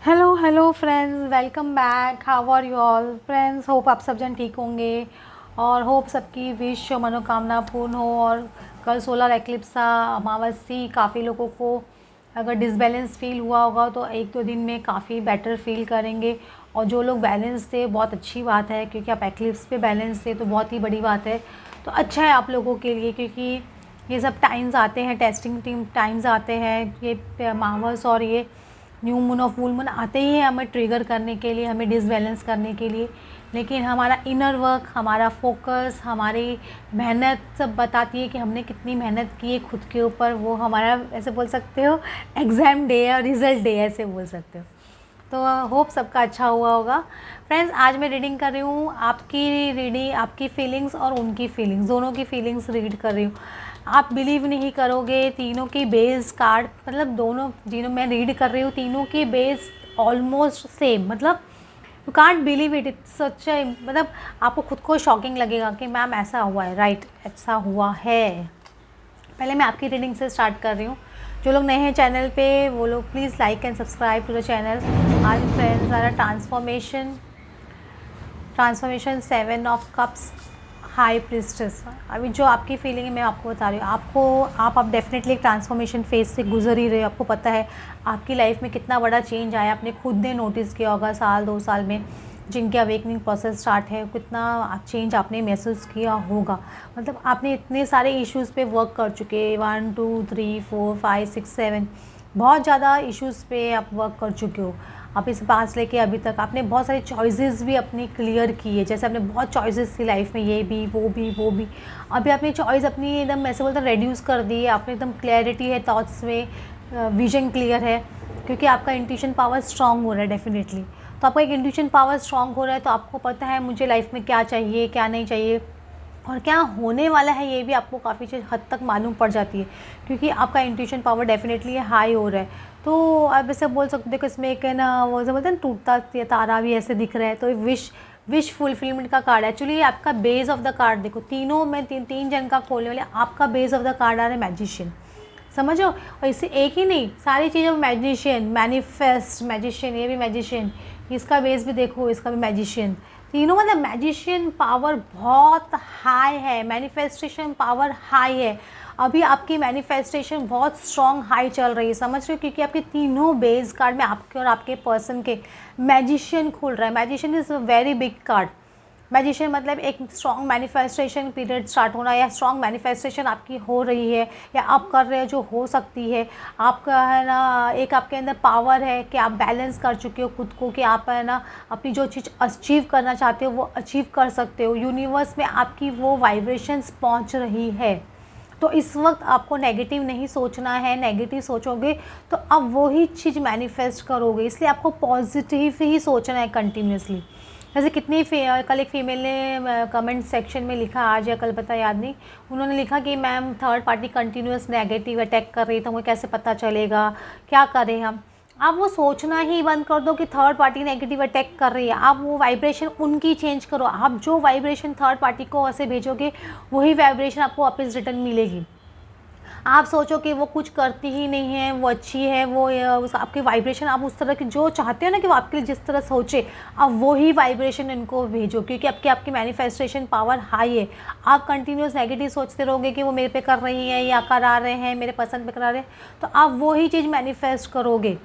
Hello hello friends, welcome back. How are you all friends? Hope आप सब जन ठीक होंगे और होप सबकी विश और मनोकामना पूर्ण हो। और कल सोलर एक्लिप्स था, अमावस्या। काफ़ी लोगों को अगर डिसबैलेंस फील हुआ होगा तो एक दो दिन में काफ़ी बेटर फील करेंगे। और जो लोग बैलेंस थे बहुत अच्छी बात है, क्योंकि आप एक्लिप्स पे बैलेंस थे तो बहुत ही बड़ी बात है। तो अच्छा है आप लोगों के लिए, क्योंकि ये सब टाइम्स आते हैं, टेस्टिंग टाइम्स आते हैं। ये अमावस और ये न्यू मून और फुल मून आते ही है हमें ट्रिगर करने के लिए, हमें डिसबैलेंस करने के लिए। लेकिन हमारा इनर वर्क, हमारा फोकस, हमारी मेहनत सब बताती है कि हमने कितनी मेहनत की है खुद के ऊपर। वो हमारा ऐसे बोल सकते हो एग्ज़ाम डे है, रिज़ल्ट डे है, ऐसे बोल सकते हो। तो होप सबका अच्छा हुआ होगा। फ्रेंड्स, आज मैं रीडिंग कर रही हूँ, आपकी रीडिंग, आपकी फीलिंग्स और उनकी फीलिंग्स, दोनों की फीलिंग्स रीड कर रही हूँ। आप बिलीव नहीं करोगे, तीनों की बेस कार्ड, मतलब दोनों जिन्हों मैं रीड कर रही हूँ तीनों की बेस ऑलमोस्ट सेम। मतलब you can't believe it, it's such. मतलब आपको खुद को शॉकिंग लगेगा कि मैम ऐसा हुआ है, राइट, ऐसा हुआ है। पहले मैं आपकी रीडिंग से स्टार्ट कर रही हूँ। जो लोग नए हैं चैनल पे वो लोग please like and subscribe to the channel. आज फ्रेंड्स आ रहा transformation 7 of cups, high priestess. अभी जो आपकी फीलिंग है मैं आपको बता रही हूँ। आप डेफिनेटली एक ट्रांसफॉर्मेशन फेज से गुजर ही रहे हो। आपको पता है आपकी लाइफ में कितना बड़ा चेंज आया, आपने खुद ने नोटिस किया होगा साल 2 साल में जिनके अवेकनिंग प्रोसेस स्टार्ट है, कितना चेंज आपने महसूस किया होगा। मतलब आपने इतने सारे इश्यूज़ पे वर्क कर चुके, 1 2 3 4 5 6 7, बहुत ज़्यादा इश्यूज़ पे आप वर्क कर चुके हो। आप इस बात से लेके अभी तक आपने बहुत सारी चॉइसेस भी अपनी क्लियर की है। जैसे आपने बहुत चॉइसेस थी लाइफ में, ये भी वो भी वो भी। अभी आपने चॉइस अपनी एकदम ऐसे बोलते हैं रेड्यूस कर दी है। आपने एकदम क्लैरिटी है थॉट्स में, विजन क्लियर है, क्योंकि आपका इंट्यूशन पावर स्ट्रांग हो रहा है डेफिनेटली। तो आपका एक इंट्यूशन पावर स्ट्रांग हो रहा है, तो आपको पता है मुझे लाइफ में क्या चाहिए, क्या नहीं चाहिए और क्या होने वाला है, ये भी आपको काफ़ी चीज़ हद तक मालूम पड़ जाती है, क्योंकि आपका इंट्यूशन पावर डेफिनेटली हाई हो रहा है। तो आप ऐसे बोल सकते हो कि इसमें एक है ना, वो जो बोलते हैं टूटता तारा भी ऐसे दिख रहा है। तो विश फुलफिलमेंट का कार्ड है एक्चुअली। आपका बेस ऑफ द कार्ड देखो, तीनों में तीन जन का खोलने वाले, आपका बेस ऑफ द कार्ड आ रहा है मैजिशियन। समझो, और इससे एक ही नहीं, सारी चीज़ों में मैजिशियन, मैनिफेस्ट मैजिशियन, ये भी मैजिशियन, इसका बेस भी देखो, इसका भी मैजिशियन। तीनों मतलब मैजिशियन पावर बहुत हाई है, मैनिफेस्टेशन पावर हाई है। अभी आपकी मैनिफेस्टेशन बहुत स्ट्रॉन्ग हाई चल रही है, समझ रहे हो, क्योंकि आपके तीनों बेस कार्ड में आपके और आपके पर्सन के मैजिशियन खुल रहा है। Magician is a very big card. Magician मतलब एक स्ट्रॉन्ग मैनिफेस्टेशन पीरियड स्टार्ट होना, या स्ट्रॉन्ग मैनिफेस्टेशन आपकी हो रही है या आप कर रहे हो जो हो सकती है। आपका है ना एक आपके अंदर पावर है कि आप बैलेंस कर चुके हो खुद को, कि आप है ना अपनी जो चीज़ अचीव करना चाहते हो वो अचीव कर सकते हो। यूनिवर्स में आपकी वो वाइब्रेशंस पहुंच रही है। तो इस वक्त आपको नेगेटिव नहीं सोचना है, नेगेटिव सोचोगे तो आप वही चीज़ मैनिफेस्ट करोगे। इसलिए आपको पॉजिटिव ही सोचना है कंटिन्यूसली। वैसे कितनी कल एक फीमेल ने कमेंट सेक्शन में लिखा, आज या कल पता याद नहीं, उन्होंने लिखा कि ma'am third party continuous negative attack कर रही है, तो हमें कैसे पता चलेगा, क्या करें हम। आप वो सोचना ही बंद कर दो कि थर्ड पार्टी नेगेटिव अटैक कर रही है। आप वो वाइब्रेशन उनकी चेंज करो। आप जो वाइब्रेशन थर्ड पार्टी को ऐसे भेजोगे वही वाइब्रेशन आपको वापस रिटर्न मिलेगी। आप सोचो कि वो कुछ करती ही नहीं है, वो अच्छी है, वो आपकी वाइब्रेशन आप उस तरह की जो चाहते हो ना कि वो आपके लिए जिस तरह सोचे, आप वही वाइब्रेशन इनको भेजो, क्योंकि आपकी मैनिफेस्टेशन पावर हाई है। आप कंटिन्यूस नेगेटिव सोचते रहोगे कि वो मेरे पे कर रही हैं या करा रहे हैं, मेरे पसंद पे करा रहे हैं, तो आप वही चीज़ मैनिफेस्ट करोगे।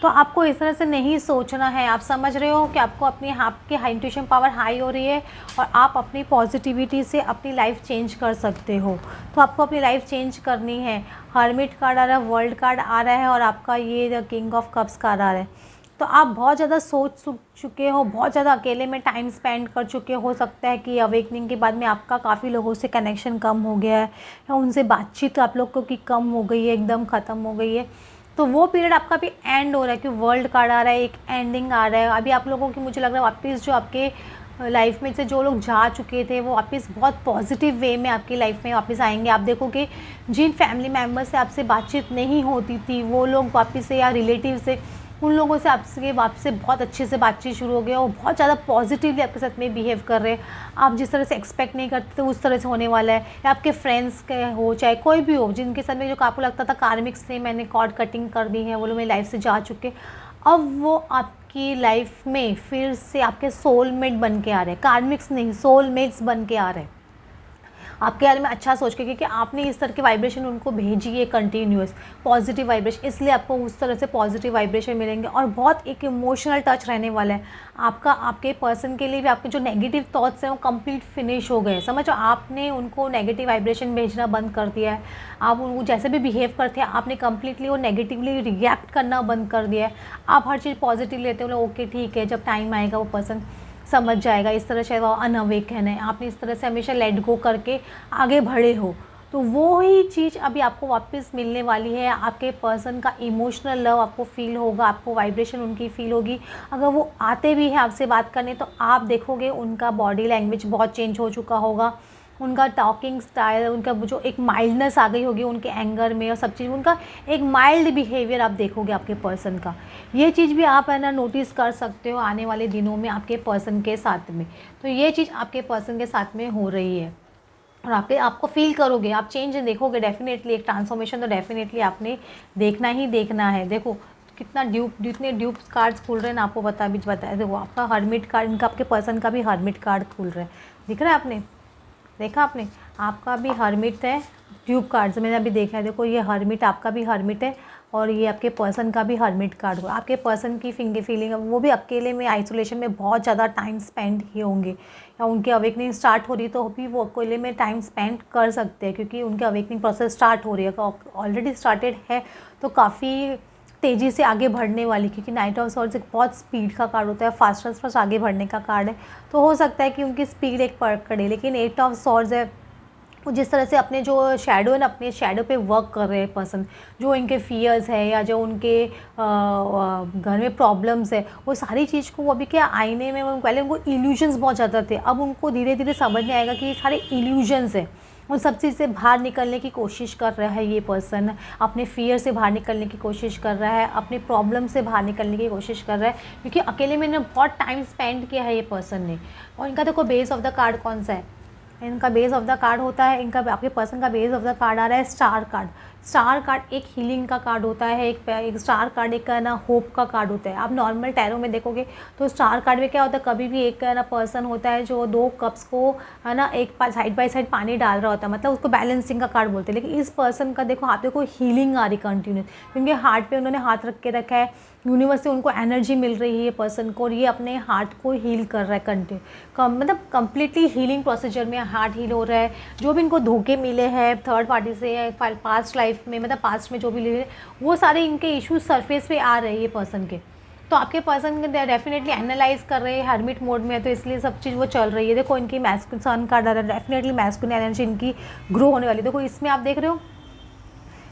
तो आपको इस तरह से नहीं सोचना है। आप समझ रहे हो कि आपको आपकी इंट्यूशन पावर हाई हो रही है और आप अपनी पॉजिटिविटी से अपनी लाइफ चेंज कर सकते हो। तो आपको अपनी लाइफ चेंज करनी है। हर्मिट कार्ड आ रहा है, वर्ल्ड कार्ड आ रहा है और आपका ये the king of cups card आ रहा है। तो आप बहुत ज़्यादा सोच चुके हो, बहुत ज़्यादा अकेले में टाइम स्पेंड कर चुके हो सकता है कि अवेकनिंग के बाद में आपका काफ़ी लोगों से कनेक्शन कम हो गया है, या उनसे बातचीत आप लोगों की कम हो गई है, एकदम ख़त्म हो गई है। तो वो पीरियड आपका भी एंड हो रहा है, कि वर्ल्ड कार्ड आ रहा है, एक एंडिंग आ रहा है। अभी आप लोगों की मुझे लग रहा है वापस जो आपके लाइफ में से जो लोग जा चुके थे वो वापस बहुत पॉजिटिव वे में आपकी लाइफ में वापस आएंगे। आप देखो कि जिन फैमिली मेम्बर से आपसे बातचीत नहीं होती थी वो लोग वापस से, या रिलेटिव से, उन लोगों से आपसे वापस से बहुत अच्छे से बातचीत शुरू हो गया और बहुत ज़्यादा पॉजिटिवली आपके साथ में बिहेव कर रहे हैं। आप जिस तरह से एक्सपेक्ट नहीं करते थे उस तरह से होने वाला है। या आपके फ्रेंड्स के हो चाहे कोई भी हो, जिनके साथ में जो आपको लगता था कार्मिक्स थे, मैंने कॉर्ड कटिंग कर दी है, वो लोग मेरी लाइफ से जा चुके, अब वो आपकी लाइफ में फिर से आपके सोलमेट बन के आ रहे हैं, कार्मिक्स नहीं, सोलमेट्स बन के आ रहे हैं आपके बारे में अच्छा सोच के, क्योंकि आपने इस तरह के वाइब्रेशन उनको भेजी है, कंटिन्यूअस पॉजिटिव वाइब्रेशन, इसलिए आपको उस तरह से पॉजिटिव वाइब्रेशन मिलेंगे। और बहुत एक इमोशनल टच रहने वाला है आपका, आपके पर्सन के लिए भी। आपके जो नेगेटिव थॉट्स हैं वो कंप्लीट फिनिश हो गए, समझो आपने उनको नेगेटिव वाइब्रेशन भेजना बंद कर दिया है। आप उनको जैसे भी बिहेव करते हैं आपने कंप्लीटली वो नेगेटिवली रिएक्ट करना बंद कर दिया है। आप हर चीज़ पॉजिटिव लेते हो, ओके ठीक है, जब टाइम आएगा वो पर्सन समझ जाएगा। इस तरह से वो अनअवेकन है, आपने इस तरह से हमेशा लेट गो करके आगे बढ़े हो, तो वो ही चीज़ अभी आपको वापस मिलने वाली है। आपके पर्सन का इमोशनल लव आपको फील होगा, आपको वाइब्रेशन उनकी फील होगी। अगर वो आते भी हैं आपसे बात करने तो आप देखोगे उनका बॉडी लैंग्वेज बहुत चेंज हो चुका होगा, उनका टॉकिंग स्टाइल, उनका जो एक माइल्डनेस आ गई होगी उनके एंगर में, और सब चीज़ उनका एक माइल्ड बिहेवियर आप देखोगे आपके पर्सन का। ये चीज़ भी आप है ना नोटिस कर सकते हो आने वाले दिनों में आपके पर्सन के साथ में। तो ये चीज़ आपके पर्सन के साथ में हो रही है और आपको फील करोगे, आप चेंज देखोगे डेफिनेटली, एक ट्रांसफॉर्मेशन तो डेफिनेटली आपने देखना ही देखना है। देखो कितना जितने ड्यूप कार्ड्स खुल रहे हैं ना, आपको बताया, देखो आपका हर्मिट कार्ड, इनका आपके पर्सन का भी हर्मिट कार्ड खुल रहा है, दिख रहा है आपने, देखा आपने, आपका भी हर्मिट है। ट्यूब कार्ड्स मैंने अभी देखा है, देखो ये हर्मिट, आपका भी हर्मिट है और ये आपके पर्सन का भी हर्मिट कार्ड हुआ। आपके पर्सन की फीलिंग वो भी अकेले में आइसोलेशन में बहुत ज़्यादा टाइम स्पेंड किए होंगे, या उनकी अवेकनिंग स्टार्ट हो रही तो भी वो अकेले में टाइम स्पेंड कर सकते हैं, क्योंकि उनकी अवेकनिंग प्रोसेस स्टार्ट हो रही है, ऑलरेडी स्टार्टेड है तो काफ़ी तेज़ी से आगे बढ़ने वाली, क्योंकि नाइट ऑफ सॉर्ड्स एक बहुत स्पीड का कार्ड होता है, फास्ट आगे बढ़ने का कार्ड है। तो हो सकता है कि उनकी स्पीड एक पकड़े, लेकिन एट ऑफ सॉर्ड्स है वो जिस तरह से अपने जो शैडो है ना, अपने शैडो पे वर्क कर रहे हैं पर्सन, जो इनके फियर्स है या जो उनके घर में प्रॉब्लम्स है, वो सारी चीज़ को वो अभी क्या आईने में, पहले उनको इल्यूजन्स बहुत ज़्यादा थे, अब उनको धीरे धीरे समझ में आएगा कि ये सारे इल्यूजन्स है। उन सब चीज़ से बाहर निकलने की कोशिश कर रहा है ये पर्सन, अपने फियर से बाहर निकलने की कोशिश कर रहा है, अपने प्रॉब्लम से बाहर निकलने की कोशिश कर रहा है, क्योंकि अकेले में बहुत टाइम स्पेंड किया है ये पर्सन ने। और इनका देखो बेस ऑफ द कार्ड कौन सा है, इनका बेस ऑफ द कार्ड होता है, इनका आपके पर्सन का बेस ऑफ द कार्ड आ रहा है स्टार कार्ड। स्टार कार्ड एक हीलिंग का कार्ड होता है, एक स्टार कार्ड एक ना होप का कार्ड होता है। आप नॉर्मल टैरो में देखोगे तो स्टार कार्ड में क्या होता है, कभी भी एक ना पर्सन होता है जो 2 कप्स को है ना एक साइड बाय साइड पानी डाल रहा होता है, मतलब उसको बैलेंसिंग का कार्ड बोलते हैं। लेकिन इस पर्सन का देखो, आप देखो हीलिंग आ रही कंटिन्यूस, क्योंकि हार्ट पे उन्होंने हाथ रख के रखा है, यूनिवर्स से उनको एनर्जी मिल रही है पर्सन को, और ये अपने हार्ट को हील कर रहा है मतलब कंप्लीटली हीलिंग प्रोसीजर में हार्ट हील हो रहा है। जो भी इनको धोखे मिले हैं थर्ड पार्टी से या पास्ट लाइफ में, मतलब पास्ट में जो भी ले, वो सारे इनके इश्यूज सरफेस पे आ रहे हैं ये पर्सन के। तो आपके पर्सन डेफिनेटली एनालाइज कर रहे हैं, हर्मिट मोड में है, तो इसलिए सब चीज़ वो चल रही है। देखो इनकी मैस्कुलिन सन कार्ड आ रहा है, डेफिनेटली मैस्कुलिन एनर्जी इनकी ग्रो होने वाली। देखो इसमें आप देख रहे हो,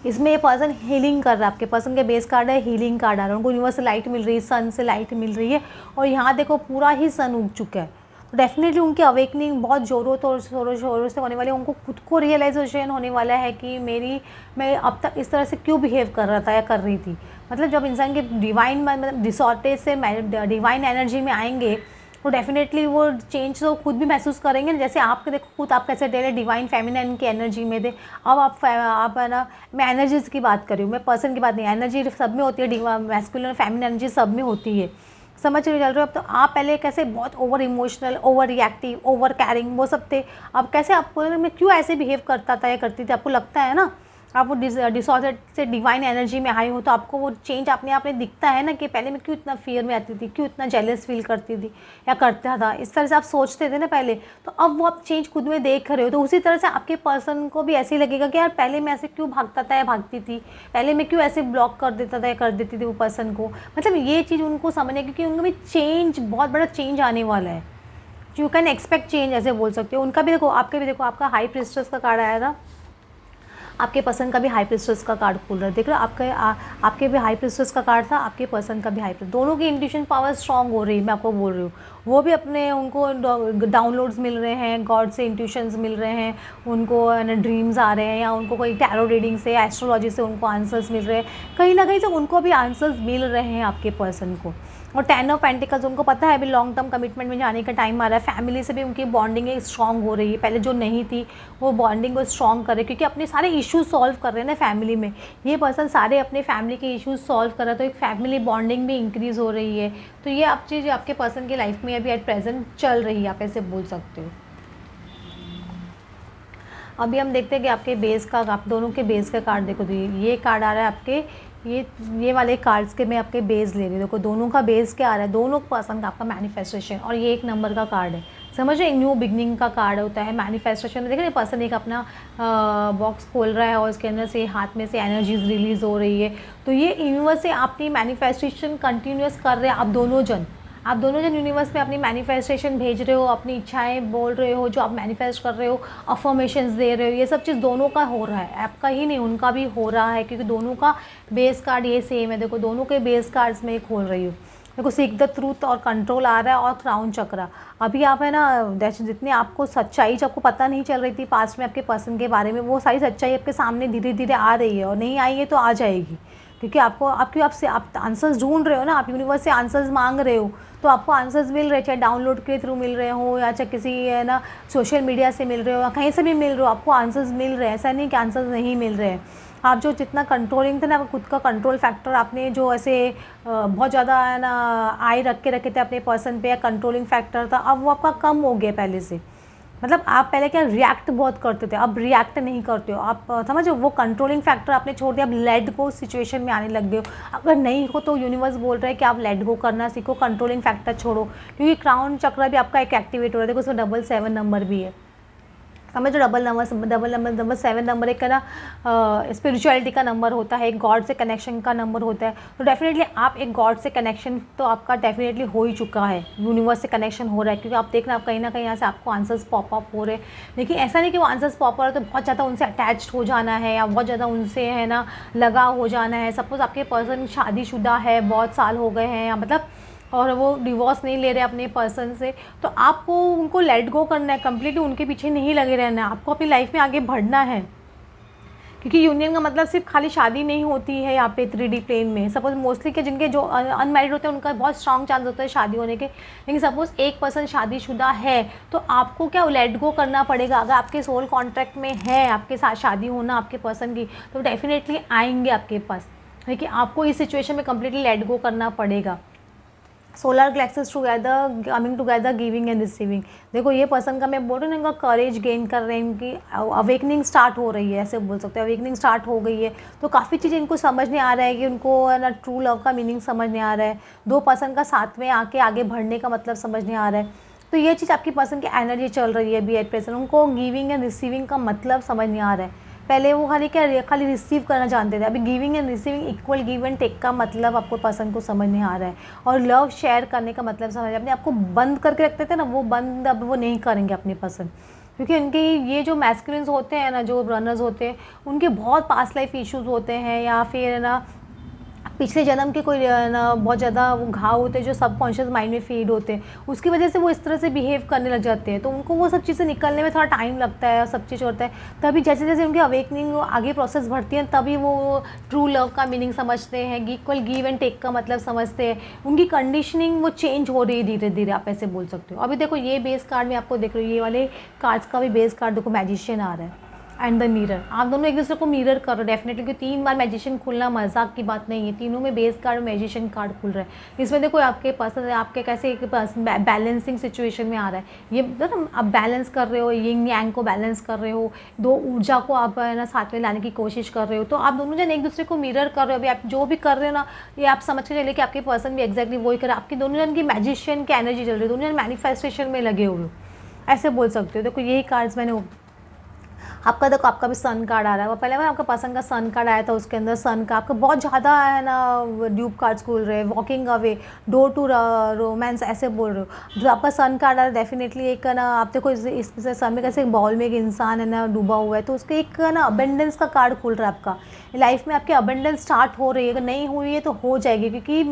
इसमें ये पर्सन हीलिंग कर रहा है, आपके पर्सन के बेस कार्ड है हीलिंग कार्ड आ रहा है, उनको यूनिवर्स से लाइट मिल रही है, सन से लाइट मिल रही है, और यहाँ देखो पूरा ही सन उग चुका है। तो डेफिनेटली उनकी अवेकनिंग बहुत ज़ोरों शोरों से होने वाली है। उनको खुद को रियलाइजेशन होने वाला है कि मैं अब तक इस तरह से क्यों बिहेव कर रहा था या कर रही थी। मतलब जब इंसान के डिवाइन मतलब डिसऑर्डर से डिवाइन एनर्जी में आएंगे तो डेफिनेटली वो चेंज तो खुद भी महसूस करेंगे। जैसे आपके देखो खुद आप कैसे डेली डिवाइन फेमिनिन की एनर्जी में थे, अब आप है ना, मैं एनर्जीज़ की बात कर रही हूँ, मैं पर्सन की बात नहीं, एनर्जी सब में होती है, मैस्कुलिन और फेमिनिन एनर्जी सब में होती है, समझ चल रहे हो। अब तो आप पहले कैसे बहुत over emotional, over reactive, over carrying वो सब थे, अब कैसे आपको मैं क्यों ऐसे बिहेव करता था या करती थी, आपको लगता है ना, आप वो डिसऑर्डर से डिवाइन एनर्जी में आए हो तो आपको वो चेंज अपने आप में दिखता है ना, कि पहले मैं क्यों इतना फियर में आती थी, क्यों इतना जेलस फील करती थी या करता था, इस तरह से आप सोचते थे ना पहले, तो अब वो आप चेंज खुद में देख रहे हो। तो उसी तरह से आपके पर्सन को भी ऐसे ही लगेगा कि यार पहले मैं ऐसे क्यों भागता था या भागती थी, पहले मैं क्यों ऐसे ब्लॉक कर देता था या कर देती थी वो पर्सन को। मतलब ये चीज़ उनको समझने, क्योंकि उनका भी चेंज, बहुत बड़ा चेंज आने वाला है, यू कैन एक्सपेक्ट चेंज ऐसे बोल सकते हो। उनका भी देखो, आपके भी देखो, आपका हाई प्रिस्टेस का कार्ड आया था, आपके पर्सन का भी हाई प्रिस्टेस का कार्ड खुल रहा है, देख रहे हो, आपके भी हाई प्रिस्टेस का कार्ड था, आपके पर्सन का भी हाई प्रिस्टेस, दोनों की इंट्यूशन पावर स्ट्रांग हो रही है, मैं आपको बोल रही हूँ। वो भी अपने उनको डाउनलोड्स मिल रहे हैं, गॉड से इंट्यूशंस मिल रहे हैं, उनको ड्रीम्स आ रहे हैं, या उनको कोई टैरो रीडिंग से, एस्ट्रोलॉजी से उनको आंसर्स मिल रहे हैं, कहीं ना कहीं से उनको भी आंसर्स मिल रहे हैं आपके पर्सन को। और 10 ऑफ पेंटिकल्स, उनको पता है अभी लॉन्ग टर्म कमिटमेंट में जाने का टाइम आ रहा है, फैमिली से भी उनकी बॉन्डिंग स्ट्रॉन्ग हो रही है, पहले जो नहीं थी वो बॉन्डिंग को स्ट्रॉन्ग करे, क्योंकि अपने सारे इश्यूज सॉल्व कर रहे हैं ना फैमिली में, ये पर्सन सारे अपने फैमिली के इश्यूज सॉल्व कर रहा है, तो एक फैमिली बॉन्डिंग भी इंक्रीज़ हो रही है। तो ये आप चीज़ आपके पर्सन की लाइफ में अभी एट प्रेजेंट चल रही है, आप ऐसे बोल सकते हो। अभी हम देखते हैं कि आपके बेस का, आप दोनों के बेस का कार्ड देखो, तो ये कार्ड आ रहा है आपके, ये वाले कार्ड्स के मैं आपके बेस ले रही हूँ। देखो दोनों का बेस क्या आ रहा है, दोनों पर्सन का आपका मैनिफेस्टेशन, और ये 1 नंबर का कार्ड है, समझ रहे, न्यू बिगनिंग का कार्ड होता है मैनिफेस्टेशन में। देखिए पर्सन एक अपना बॉक्स खोल रहा है और उसके अंदर से हाथ में से एनर्जीज रिलीज हो रही है, तो ये यूनिवर्स से अपनी मैनिफेस्टेशन कंटिन्यूस कर रहे हैं। आप दोनों जन यूनिवर्स में अपनी मैनिफेस्टेशन भेज रहे हो, अपनी इच्छाएं बोल रहे हो, जो आप मैनिफेस्ट कर रहे हो, अफर्मेशंस दे रहे हो, ये सब चीज़ दोनों का हो रहा है, आपका ही नहीं उनका भी हो रहा है, क्योंकि दोनों का बेस कार्ड ये सेम है। देखो दोनों के बेस कार्ड्स में खोल रही हूँ, देखो सीक द ट्रूथ और कंट्रोल आ रहा है, और क्राउन चक्रा। अभी आप है ना, जितने आपको सच्चाई जो आपको पता नहीं चल रही थी पास्ट में आपके पर्सन के बारे में, वो सारी सच्चाई आपके सामने धीरे धीरे आ रही है, और नहीं आई है तो आ जाएगी, क्योंकि आप आंसर्स ढूंढ रहे हो ना, आप यूनिवर्स से आंसर्स मांग रहे हो, तो आपको आंसर्स मिल रहे हैं, चाहे डाउनलोड के थ्रू मिल रहे हो, या चाहे किसी है ना सोशल मीडिया से मिल रहे हो, या कहीं से भी मिल रहे हो, आपको आंसर्स मिल रहे हैं। ऐसा नहीं कि आंसर्स नहीं मिल रहे हैं। आप जो जितना कंट्रोलिंग थे ना, खुद का कंट्रोल फैक्टर आपने जो ऐसे बहुत ज़्यादा है ना आई रख के रखे थे अपने पर्सन पे, या कंट्रोलिंग फैक्टर था, अब वो आपका कम हो गया पहले से। मतलब आप पहले क्या रिएक्ट बहुत करते थे, अब रिएक्ट नहीं करते हो आप, समझो वो कंट्रोलिंग फैक्टर आपने छोड़ दिया, अब लेट गो सिचुएशन में आने लग गए हो। अगर नहीं हो तो यूनिवर्स बोल रहा है कि आप लेट गो करना सीखो, कंट्रोलिंग फैक्टर छोड़ो, क्योंकि क्राउन चक्र भी आपका एक एक्टिवेट हो रहा है। देखो उसमें 7 नंबर भी है, समझो नंबर 7 नंबर एक का ना स्पिरिचुअलिटी का नंबर होता है, एक गॉड से कनेक्शन का नंबर होता है। तो डेफिनेटली आप एक गॉड से कनेक्शन तो आपका डेफिनेटली हो ही चुका है, यूनिवर्स से कनेक्शन हो रहा है, क्योंकि आप देखना आप कहीं ना कहीं यहाँ से आपको आंसर्स पॉप अप हो रहे हैं। लेकिन ऐसा नहीं कि वो आंसर्स पॉप अप तो बहुत ज़्यादा उनसे अटैच्ड हो जाना है, या बहुत ज़्यादा उनसे है ना लगा हो जाना है। सपोज़ आपके पर्सन शादीशुदा है, बहुत साल हो गए हैं, या मतलब और वो डिवोर्स नहीं ले रहे अपने पर्सन से, तो आपको उनको लेट गो करना है, कम्प्लीटली उनके पीछे नहीं लगे रहना है, आपको अपनी लाइफ में आगे बढ़ना है। क्योंकि यूनियन का मतलब सिर्फ खाली शादी नहीं होती है यहाँ पे 3D प्लेन में। सपोज मोस्टली के जिनके जो अनमैरिड होते हैं उनका बहुत स्ट्रॉन्ग चांस होता है शादी होने के, लेकिन सपोज एक पर्सन शादीशुदा है तो आपको क्या लेट गो करना पड़ेगा। अगर आपके सोल कॉन्ट्रैक्ट में है आपके साथ शादी होना आपके पर्सन की, तो डेफिनेटली आएंगे आपके पास, लेकिन आपको इस सिचुएशन में कम्प्लीटली लेट गो करना पड़ेगा। Solar galaxies together, coming together, giving and receiving. देखो ये पर्सन का मैं बोल रही हूँ ना, इनका करेज गेन कर रहे हैं, इनकी अवेकनिंग स्टार्ट हो रही है, ऐसे बोल सकते हैं, अवेकनिंग स्टार्ट हो गई है। तो काफ़ी चीज़ें इनको समझ नहीं आ रहा है कि उनको ना ट्रू लव का मीनिंग समझ नहीं आ रहा है, दो पर्सन का साथ में आके आगे बढ़ने का मतलब समझ नहीं आ रहा है। तो ये चीज़ आपकी पर्सन की एनर्जी चल रही है अभी एट प्रेजेंट, उनको गिविंग एंड रिसीविंग का मतलब समझ नहीं आ रहा है। पहले वो खाली रिसीव करना जानते थे, अभी giving and receiving equal, give and take का मतलब आपको पर्सन को समझ नहीं आ रहा है। और लव शेयर करने का मतलब समझ, अपने आपको बंद करके रखते थे ना, वो बंद अब वो नहीं करेंगे अपने पर्सन, क्योंकि उनके ये जो मैस्कुलिन्स होते हैं ना, जो रनर्स होते हैं, उनके बहुत पास्ट लाइफ इश्यूज़ होते हैं, या फिर ना पिछले जन्म के कोई ना बहुत ज़्यादा वो घाव होते हैं जो सबकॉन्शियस माइंड में फीड होते हैं, उसकी वजह से वो इस तरह से बिहेव करने लग जाते हैं। तो उनको वो सब चीज़ें निकलने में थोड़ा टाइम लगता है, सब चीज़ होता है। तभी जैसे जैसे उनकी अवेकनिंग आगे प्रोसेस बढ़ती है, तभी वो ट्रू लव का मीनिंग समझते हैं, इक्वल गिव एंड टेक का मतलब समझते हैं। उनकी कंडीशनिंग वो चेंज हो रही है धीरे धीरे, आप ऐसे बोल सकते हो। अभी देखो ये बेस कार्ड में आपको देख रही हूँ, ये वाले कार्ड्स का भी बेस कार्ड देखो, मैजिशियन आ रहा है एंड द मिरर। आप दोनों एक दूसरे को मिरर कर रहे हो डेफिनेटली, क्योंकि 3 बार मैजिशियन खुलना मजाक की बात नहीं है, तीनों में बेस कार्ड मैजिशियन कार्ड खुल रहा है। इसमें देखो आपके पास आपके कैसे एक बैलेंसिंग सिचुएशन में आ रहा है, ये ना आप बैलेंस कर रहे हो, यिंग यांग को बैलेंस कर रहे हो, दो ऊर्जा को आप ना साथ में लाने की कोशिश कर रहे हो। तो आप दोनों जन एक दूसरे को मिरर कर रहे हो। अभी आप जो भी कर रहे हो ना, ये आप समझ के चलिए कि आपके पर्सन भी एक्जैक्टली वही कर रहे हैं। आपकी दोनों जन की मैजिशियन की एनर्जी चल रही है, दोनों जन मैनिफेस्टेशन में लगे हुए हो, ऐसे बोल सकते हो। देखो यही कार्ड्स मैंने आपका देखो, आपका भी सन कार्ड आ रहा है। वो पहले आपका पसंद का सन कार्ड आया था, उसके अंदर सन का आपका बहुत ज़्यादा है ना ड्यूब कार्ड्स खुल रहे हैं, walking away, door to romance, ऐसे बोल रहे हो। जो आपका सन कार्ड आ रहा है डेफिनेटली एक ना, आप देखो इसमें सन में कैसे बॉल में एक इंसान है ना डूबा हुआ है, तो उसके एक ना अबेंडेंस का कार्ड खुल रहा है। आपका लाइफ में आपकी अबेंडेंस स्टार्ट हो रही है, अगर नहीं हुई है तो हो जाएगी, क्योंकि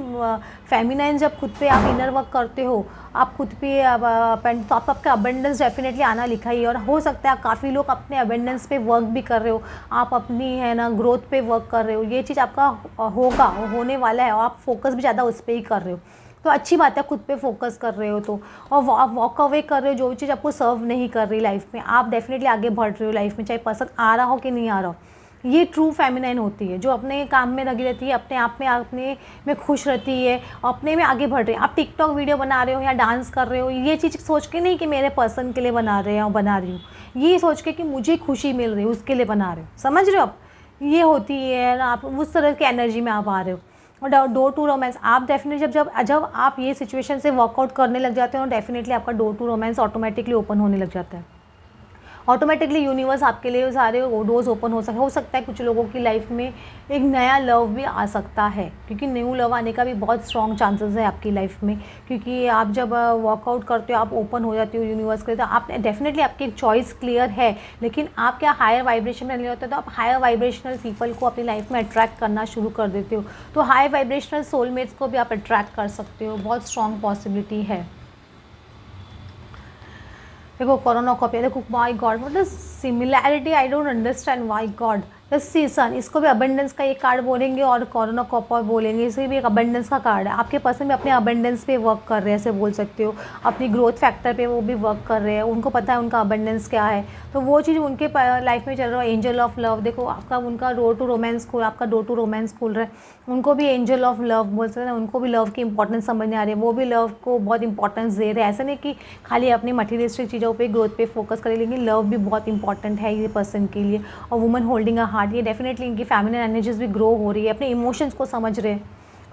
फेमिनाइन जब खुद पे आप इनर वर्क करते हो, आप खुद पे तो आपका अबेंडेंस डेफिनेटली आना लिखा ही है। और हो सकता है काफ़ी लोग अपने अबेंडेंस पे वर्क भी कर रहे हो, आप अपनी है ना ग्रोथ पे वर्क कर रहे हो, ये चीज़ आपका होगा, होने वाला है, और आप फोकस भी ज़्यादा उस पर ही कर रहे हो, तो अच्छी बात है खुद पे फोकस कर रहे हो। तो और आप वॉक अवे कर रहे हो, जो चीज़ आपको सर्व नहीं कर रही लाइफ में, आप डेफिनेटली आगे बढ़ रहे हो लाइफ में, चाहे पसंद आ रहा हो कि नहीं आ रहा हो। ये ट्रू फेमिनाइन होती है, जो अपने काम में लगी रहती है, अपने आप में अपने में खुश रहती है, अपने में आगे बढ़ रही है। आप टिकटॉक वीडियो बना रहे हो या डांस कर रहे हो, ये चीज़ सोच के नहीं कि मेरे पर्सन के लिए बना रहे हो, बना रही हूँ, ये सोच के कि मुझे खुशी मिल रही है उसके लिए बना रहे हो। समझ रहे हो आप? ये होती है ना, आप उस तरह की एनर्जी में आप आ रहे हो। और डोर टू रोमांस आप डेफिनेटली जब आप ये सिचुएशन से वर्कआउट करने लग जाते हो, डेफिनेटली आपका door to romance automatically open होने लग जाता है। ऑटोमेटिकली यूनिवर्स आपके लिए सारे डोर्स ओपन हो सकता है। कुछ लोगों की लाइफ में एक नया लव भी आ सकता है, क्योंकि न्यू लव आने का भी बहुत स्ट्रॉन्ग चांसेस है आपकी लाइफ में, क्योंकि आप जब वर्कआउट करते हो, आप ओपन हो जाते हो यूनिवर्स के लिए, तो आप डेफिनेटली आपकी एक चॉइस क्लियर है। लेकिन आप क्या हायर वाइब्रेशन में नहीं होते, तो आप हायर वाइब्रेशनल पीपल को अपनी लाइफ में अट्रैक्ट करना शुरू कर देते हो। तो हाई वाइब्रेशनल सोलमेट्स को भी आप अट्रैक्ट कर सकते हो, बहुत स्ट्रॉन्ग पॉसिबिलिटी है। देखो कोरोनोकॉपी, देखो my God what is similarity, I don't understand my God. Season, इसको भी अबंडेंस का एक कार्ड बोलेंगे और कोरोनोकॉपर बोलेंगे, इसे भी एक अबंडेंस का कार्ड है। आपके पर्सन भी अपने अबंडेंस पे वर्क कर रहे हैं, ऐसे बोल सकते हो, अपनी ग्रोथ फैक्टर पे वो भी वर्क कर रहे हैं, उनको पता है उनका अबंडेंस क्या है, तो वो चीज़ उनके लाइफ में चल रहा है। एंजल ऑफ लव, देखो आपका उनका डोर टू रोमांस खुल, आपका डोर टू रोमांस खुल रहा है, उनको भी एंजल ऑफ लव बोल सकते हैं, उनको भी लव की इंपॉर्टेंस समझने आ रही है, वो भी लव को बहुत इंपॉर्टेंस दे रहे हैं। ऐसा नहीं कि खाली अपनी मटीरियलिस्टिक चीज़ों पे ग्रोथ पे फोकस करें, लेकिन लव भी बहुत इंपॉर्टेंट है ये पर्सन के लिए। और वुमन होल्डिंग अ हार्ट, ये डेफिनेटली इनकी फेमिनिन एनर्जीज भी ग्रो हो रही है, अपने इमोशंस को समझ रहे हैं,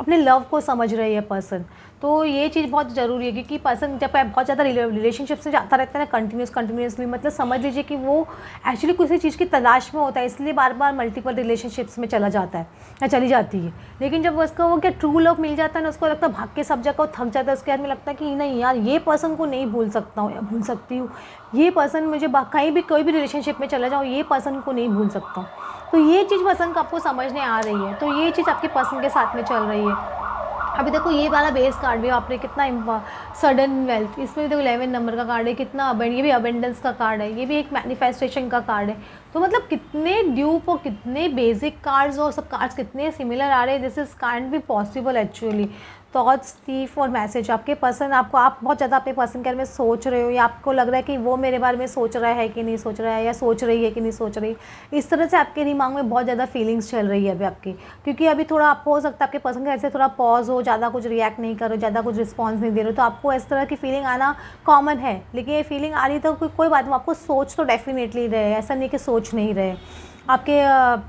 अपने लव को समझ रहे हैं पर्सन। तो ये चीज़ बहुत ज़रूरी है, क्योंकि पर्सन जब बहुत ज़्यादा रिलेशनशिप से जाता रहता है ना कंटिन्यूसली, मतलब समझ लीजिए कि वो एक्चुअली किसी चीज़ की तलाश में होता है, इसलिए बार बार मल्टीपल रिलेशनशिप्स में चला जाता है या चली जाती है। लेकिन जब उसको वो क्या ट्रू लव मिल जाता है ना, उसको लगता है भाग के सब जगह थक जाता है, उसके बाद में लगता है कि नहीं यार, ये पर्सन को नहीं भूल सकता हूँ या भूल सकती हूँ, ये पर्सन मुझे कहीं भी कोई भी रिलेशनशिप में चला जाऊँ, ये पर्सन को नहीं भूल सकता हूँ। तो ये चीज़ पर्सन को आपको समझने आ रही है, तो ये चीज़ आपके पर्सन के साथ में चल रही है। अभी देखो ये वाला बेस कार्ड भी आपने कितना सडन वेल्थ, इसमें भी देखो 11 नंबर का कार्ड है, कितना ये भी अबेंडेंस का कार्ड है, ये भी एक मैनिफेस्टेशन का कार्ड है। तो मतलब कितने ड्यूप और कितने बेसिक कार्ड्स और सब कार्ड्स कितने सिमिलर आ रहे हैं, दिस इज काइंड भी पॉसिबल एक्चुअली। थॉट्स, थीफ और मैसेज, आपके पर्सन आप बहुत ज़्यादा अपने पर्सन के बारे में सोच रहे हो, या आपको लग रहा है कि वो मेरे बारे में सोच रहा है कि नहीं सोच रहा है, या सोच रही है कि नहीं सोच रही, इस तरह से आपके दिमाग में बहुत ज़्यादा फीलिंग्स चल रही है अभी आपकी। क्योंकि अभी थोड़ा आपको हो सकता है आपके पर्सन का ऐसे थोड़ा पॉज हो, ज़्यादा कुछ रिएक्ट नहीं करो, ज़्यादा कुछ रिस्पॉन्स नहीं दे रहे हो, तो आपको इस तरह की फीलिंग आना कॉमन है। लेकिन ये फीलिंग आ रही तो कोई बात नहीं, आपको सोच तो डेफिनेटली रहे, ऐसा नहीं कि सोच नहीं रहे।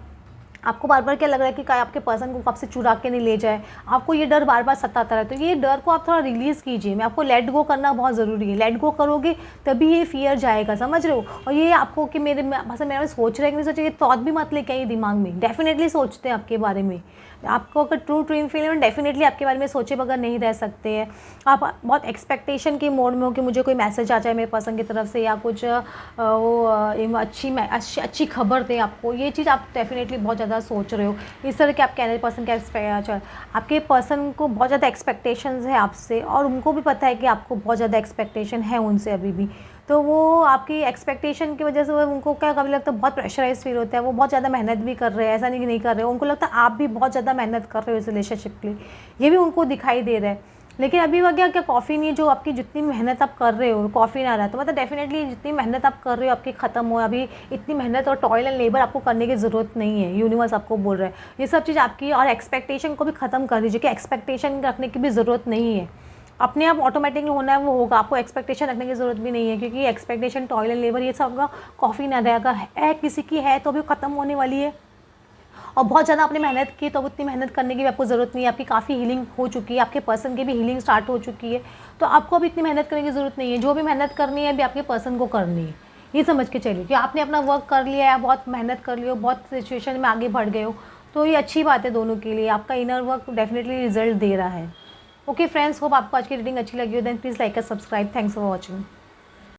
आपको बार बार क्या लग रहा है कि आपके पर्सन को आपसे चुरा के नहीं ले जाए, आपको ये डर बार बार सताता है। तो ये डर को आप थोड़ा रिलीज़ कीजिए, मैं आपको लेट गो करना बहुत ज़रूरी है। लेट गो करोगे तभी ये फियर जाएगा, समझ रहे हो। और ये आपको कि मेरे में सोच रहे हैं कि नहीं सोचे, ये थॉट भी मत लेके आइए दिमाग में, डेफिनेटली सोचते हैं आपके बारे में। आपको अगर ट्रू ड्रीम फीलिंग डेफिनेटली आपके बारे में सोचे बगैर नहीं रह सकते हैं। आप बहुत एक्सपेक्टेशन के मोड में हो कि मुझे कोई मैसेज आ जाए मेरे पर्सन की तरफ से, या कुछ अच्छी खबर दे आपको, ये चीज़ आप डेफिनेटली बहुत ज़्यादा सोच रहे हो। इस तरह के आपके पर्सन के आपके पर्सन को बहुत ज़्यादा एक्सपेक्टेशंस है आपसे, और उनको भी पता है कि आपको बहुत ज़्यादा एक्सपेक्टेशन है उनसे अभी भी। तो वो आपकी एक्सपेक्टेशन की वजह से उनको क्या कभी लगता है बहुत प्रेशराइज फील होता है, वो बहुत ज़्यादा मेहनत भी कर रहे हैं, ऐसा नहीं कि नहीं कर रहे हो, उनको लगता है आप भी बहुत ज़्यादा मेहनत कर रहे हो इस रिलेशनशिप के लिए, ये भी उनको दिखाई दे रहा है। लेकिन अभी वह क्या कॉफ़ी नहीं, जो आपकी जितनी मेहनत आप कर रहे हो कॉफ़ी ना रहा, तो मतलब डेफिनेटली जितनी मेहनत आप कर रहे हो आपकी ख़त्म हो, अभी इतनी मेहनत और टॉयल एंड लेबर आपको करने की ज़रूरत नहीं है। यूनिवर्स आपको बोल रहा है ये सब चीज़ आपकी, और एक्सपेक्टेशन को भी ख़त्म कर दीजिए कि एक्सपेक्टेशन रखने की भी ज़रूरत नहीं है, अपने आप ऑटोमेटिकली होना है वो होगा, आपको एक्सपेक्टेशन रखने की ज़रूरत भी नहीं है। क्योंकि एक्सपेक्टेशन टॉयल एंड लेबर ये सब का कॉफ़ी ना रहेगा, है किसी की है तो भी ख़त्म होने वाली है। और बहुत ज़्यादा आपने मेहनत की, तो अब उतनी मेहनत करने की भी आपको ज़रूरत नहीं है, आपकी काफ़ी हीलिंग हो चुकी है, आपके पर्सन की भी हीलिंग स्टार्ट हो चुकी है, तो आपको अब इतनी मेहनत करने की ज़रूरत नहीं है। जो भी मेहनत करनी है अभी आपके पर्सन को करनी है, ये समझ के चलिए कि आपने अपना वर्क कर लिया है, बहुत मेहनत कर लिया हो, बहुत सिचुएशन में आगे बढ़ गए हो, तो ये अच्छी बात है दोनों के लिए, आपका इनर वर्क डेफिनेटली रिजल्ट दे रहा है। ओके फ्रेंड्स, होप आपको आज की रीडिंग अच्छी लगी हो, देन प्लीज़ लाइक और सब्सक्राइब। Thanks for watching.